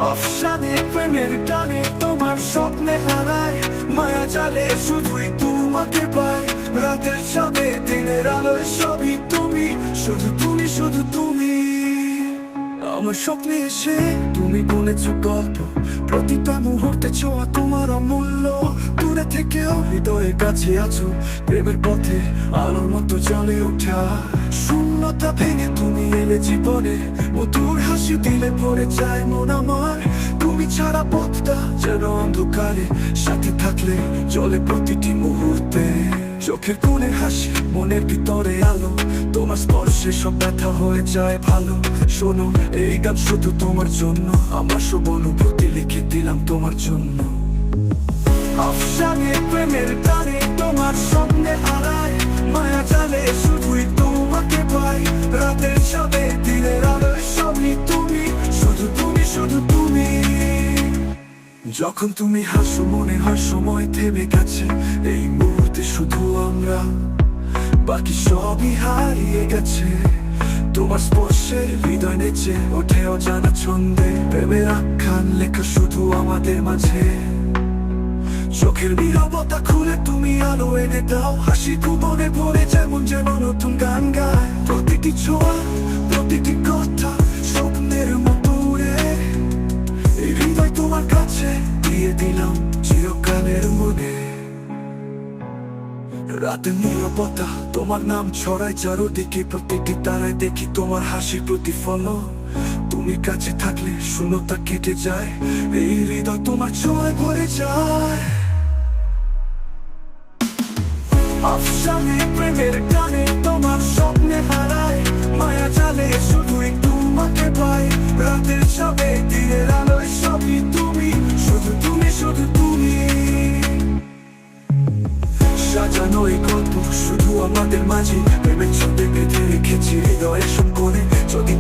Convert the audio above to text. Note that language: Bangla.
অফসানে প্রেমের টানে তোমার স্বপ্নে হারায়, মায়া জালে শুধুই তোমাকে পাই। রাতের সাথে দিনের আলোয় সবই তুমি, শুধু তুমি, শুধু তুমি। আমার স্বপ্নে এসে তুমি বলেছো গল্প, প্রতিটা মুহূর্তে ছোঁয়া তোমার অমূল্য। দূরে থেকেও হৃদয়ের কাছে আছো, প্রেমের পথে আলোর মতো জ্বলে ওঠা। শূন্যতা ভেঙে তুমি এলে জীবনে, মধুর হাসি দিলে ভরে যায় মন আমার। তুমি ছাড়া পথটা যেন অন্ধকারে, সাথে থাকলে চলে প্রতিটি মুহূর্তে। চোখের কোণে হাসি, মনের ভিতরে আলো, তোমার স্পর্শে সব ব্যথা হয়ে যায় ভালো। শোনো, এই গান শুধু তোমার জন্য, আমার সব অনুভূতি লিখে দিলাম তোমার জন্য। অফসানে প্রেমের টানে তোমার স্বপ্নে হারায়, মায়া জালে শুধুই তোমাকে পাই। রাতের সাথে দিনের আলোয় সবই তুমি, শুধু তুমি, শুধু তুমি। যখন তুমি হাসো মনে হয় সময় থেমে গেছে, এই মুহূর্তে শুধু আমরা, বাকি সবই হারিয়ে গেছে। তোমার স্পর্শে হৃদয় নেচে ওঠে অজানা ছন্দে, প্রেমের আখ্যান লেখা শুধু আমাদের মাঝে। চোখের নীরবতা খুলে তুমি আলো এনে দাও, হাসি ভুবনে ভরে যেমন যেমন নতুন গান গায়। প্রতিটি ছোঁয়া, প্রতিটি কথা স্বপ্নের মতো উড়ে, এই হৃদয় তোমার কাছে দিয়ে দিলাম চিরকালের মনে। রাতের নীরবতা তোমার নাম ছড়ায় চারদিকে, প্রতিটি তারায় দেখি তোমার হাসির প্রতিফলন। তুমি কাছে থাকলে শূন্যতা কেটে যায়, এই হৃদয় তোমার ছোঁয়ায় ভরে যায়। অফসানে প্রেমের টানে তোমার স্বপ্নে হারায়, মায়া জালে শুধুই তোমাকে পাই। রাতের সবে দিনের আলোয় সবই তুমি, শুধু তুমি, শুধু তুমি। সাজানো এই গল্প শুধু আমাদের মাঝে, প্রেমের ছন্দে বেঁধে রেখেছি হৃদয়ের কোণে। যদি